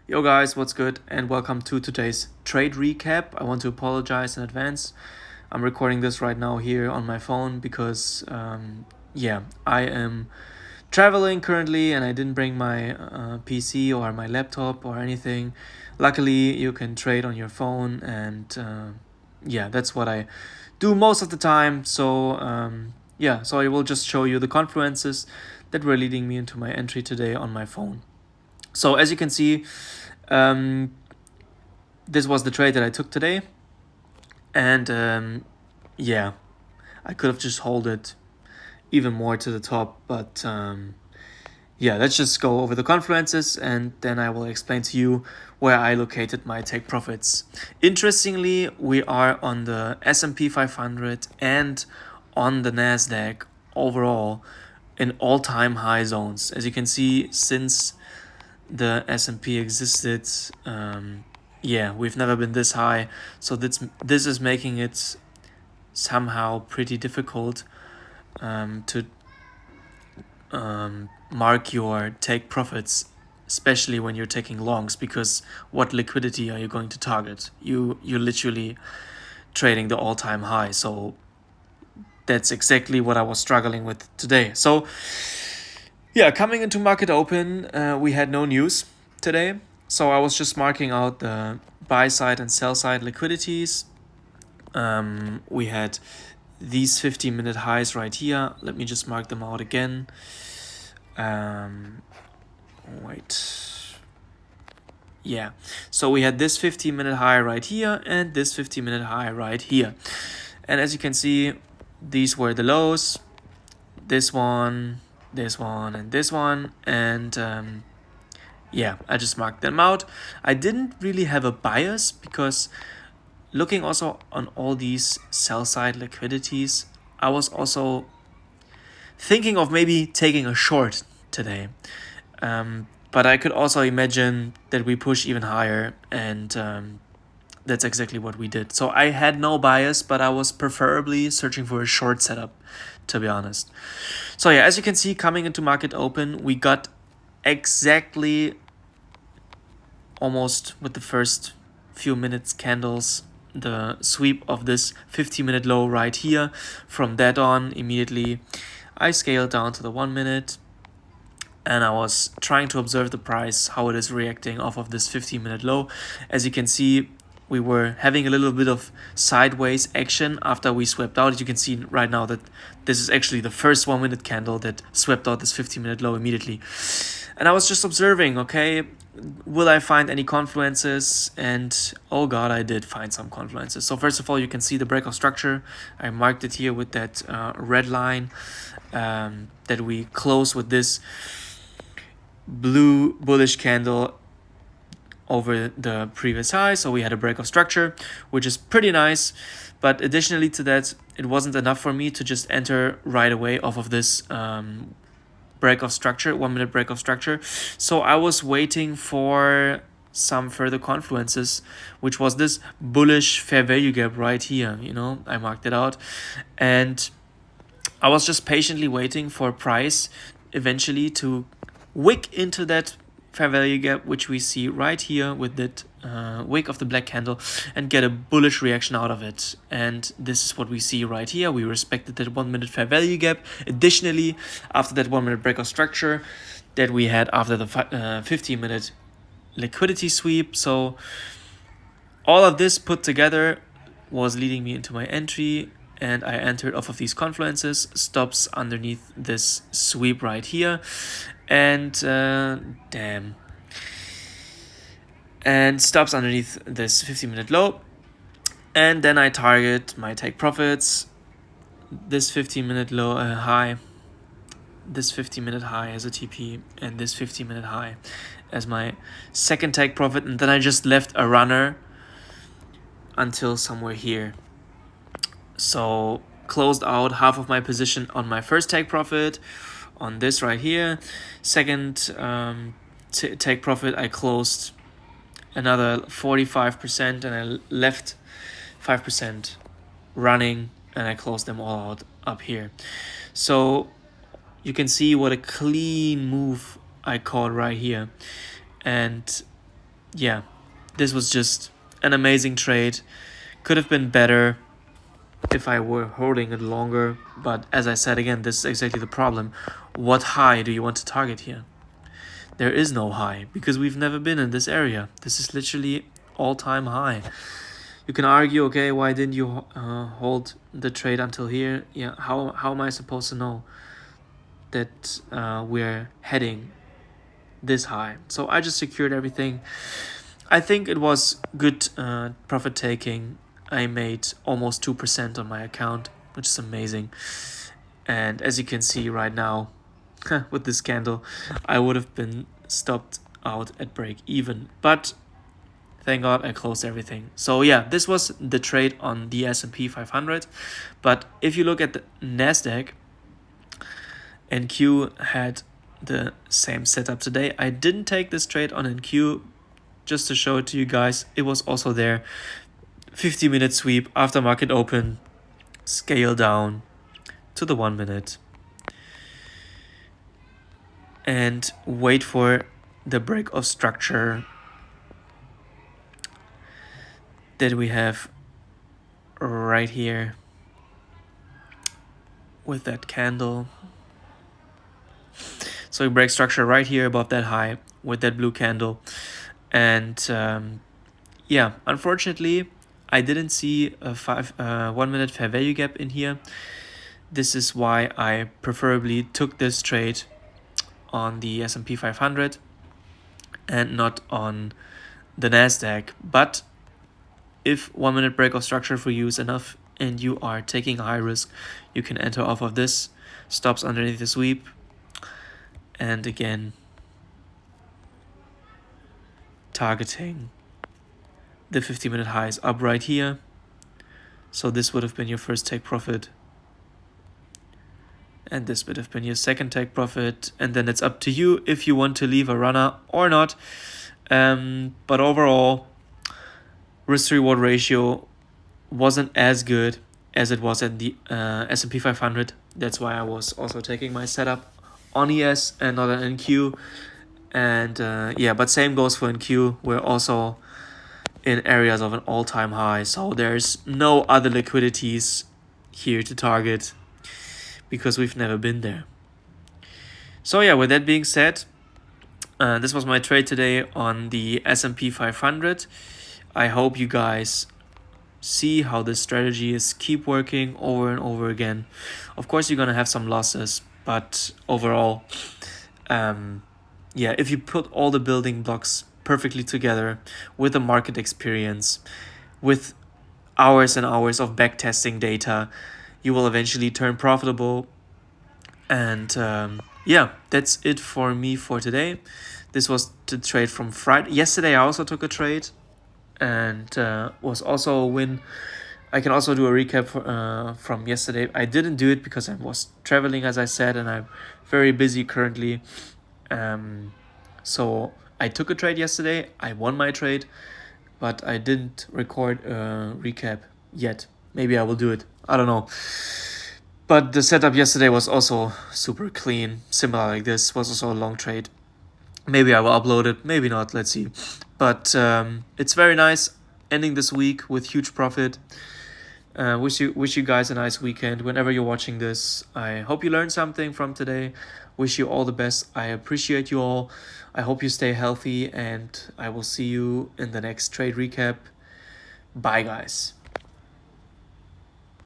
Yo guys, what's good? And welcome to today's trade recap. I want to apologize in advance. I'm recording this right now here on my phone because, I am traveling currently and I didn't bring my PC or my laptop or anything. Luckily, you can trade on your phone, and that's what I do most of the time. So I will just show you the confluences that were leading me into my entry today on my phone. So as you can see, um, this was the trade that I took today, and I could have just held it even more to the top, but let's just go over the confluences and then I will explain to you where I located my take profits. Interestingly, we are on the S&P 500 and on the Nasdaq overall in all-time high zones. As you can see, since the S&P existed, we've never been this high, so this is making it somehow pretty difficult to mark your take profits, especially when you're taking longs, because what liquidity are you going to target? You're literally trading the all-time high, so that's exactly what I was struggling with today. So coming into market open, we had no news today, so I was just marking out the buy side and sell side liquidities. We had these 50-minute highs right here. Let me just mark them out again. So we had this 50-minute high right here and this 50-minute high right here. And as you can see, these were the lows. This one, and this one. And I just marked them out. I didn't really have a bias because looking also on all these sell side liquidities, I was also thinking of maybe taking a short today. But I could also imagine that we push even higher, and that's exactly what we did. So I had no bias, but I was preferably searching for a short setup, to be honest. So as you can see, coming into market open, we got exactly almost with the first few minutes candles the sweep of this 50-minute low right here. From that on, immediately I scaled down to the 1 minute and I was trying to observe the price, how it is reacting off of this 50-minute low. As you can see, we were having a little bit of sideways action after we swept out. You can see right now that this is actually the first 1 minute candle that swept out this 50-minute low immediately. And I was just observing, okay, will I find any confluences? And oh god, I did find some confluences. So first of all, you can see the breakout structure. I marked it here with that red line that we close with this blue bullish candle over the previous high. So we had a breakout structure, which is pretty nice. But additionally to that, it wasn't enough for me to just enter right away off of this breakout structure, 1 minute breakout structure. So I was waiting for some further confluences, which was this bullish fair value gap right here. I marked it out, and I was just patiently waiting for price eventually to wick into that fair value gap, which we see right here with that wick of the black candle, and get a bullish reaction out of it. And this is what we see right here. We respected that 1 minute fair value gap. Additionally, after that 1 minute breakout structure that we had after the 50-minute liquidity sweep. So all of this put together was leading me into my entry, and I entered off of these confluences, stops underneath this sweep right here, and stops underneath this 50-minute low. And then I target my take profits, this 50-minute low high, this 50-minute high as a TP, and this 50-minute high as my second take profit. And then I just left a runner until somewhere here. So closed out half of my position on my first take profit on this right here. Second take profit, I closed another 45% and I left 5% running, and I closed them all out up here. So you can see what a clean move I caught right here. And yeah, this was just an amazing trade. Could have been better if I were holding it longer, but as I said again, this is exactly the problem. What high do you want to target here? There is no high because we've never been in this area. This is literally all-time high. You can argue, okay, why didn't you hold the trade until here? Yeah, how am I supposed to know that we're heading this high? So I just secured everything. I think it was good profit taking. I made almost 2% on my account, which is amazing. And as you can see right now, with this candle, I would have been stopped out at break even. But thank God I closed everything. So yeah, this was the trade on the S&P 500. But if you look at the NASDAQ, NQ had the same setup today. I didn't take this trade on NQ just to show it to you guys. It was also there. 50-minute sweep after market open, scale down to the 1 minute. And wait for the break of structure that we have right here with that candle. So we break structure right here above that high with that blue candle. And yeah, unfortunately, I didn't see a 1 minute fair value gap in here. This is why I preferably took this trade on the S&P 500 and not on the NASDAQ. But if 1 minute break of structure for you is enough and you are taking a high risk, you can enter off of this, stops underneath the sweep, and again targeting the 50-minute highs up right here. So this would have been your first take profit, and this would have been your second take profit, and then it's up to you if you want to leave a runner or not. But overall, risk to reward ratio wasn't as good as it was at the S&P 500. That's why I was also taking my setup on ES and not on NQ. And yeah, but same goes for NQ. We're also in areas of an all-time high, so there's no other liquidities here to target because we've never been there. So yeah, with that being said, this was my trade today on the S&P 500. I hope you guys see how this strategy is keep working over and over again. Of course, you're gonna have some losses, but overall, yeah, if you put all the building blocks perfectly together with the market experience, with hours and hours of backtesting data, you will eventually turn profitable. And yeah, that's it for me for today. This was the trade from Friday. Yesterday I also took a trade and was also a win. I can also do a recap from yesterday. I didn't do it because I was traveling, as I said, and I'm very busy currently. So I took a trade yesterday. I won my trade, but I didn't record a recap yet. Maybe I will do it. I don't know. But the setup yesterday was also super clean, similar like this. Was also a long trade. Maybe I will upload it, maybe not, let's see. But it's very nice ending this week with huge profit. Wish you guys a nice weekend whenever you're watching this. I hope you learned something from today. Wish you all the best. I appreciate you all. I hope you stay healthy, and I will see you in the next trade recap. Bye, guys.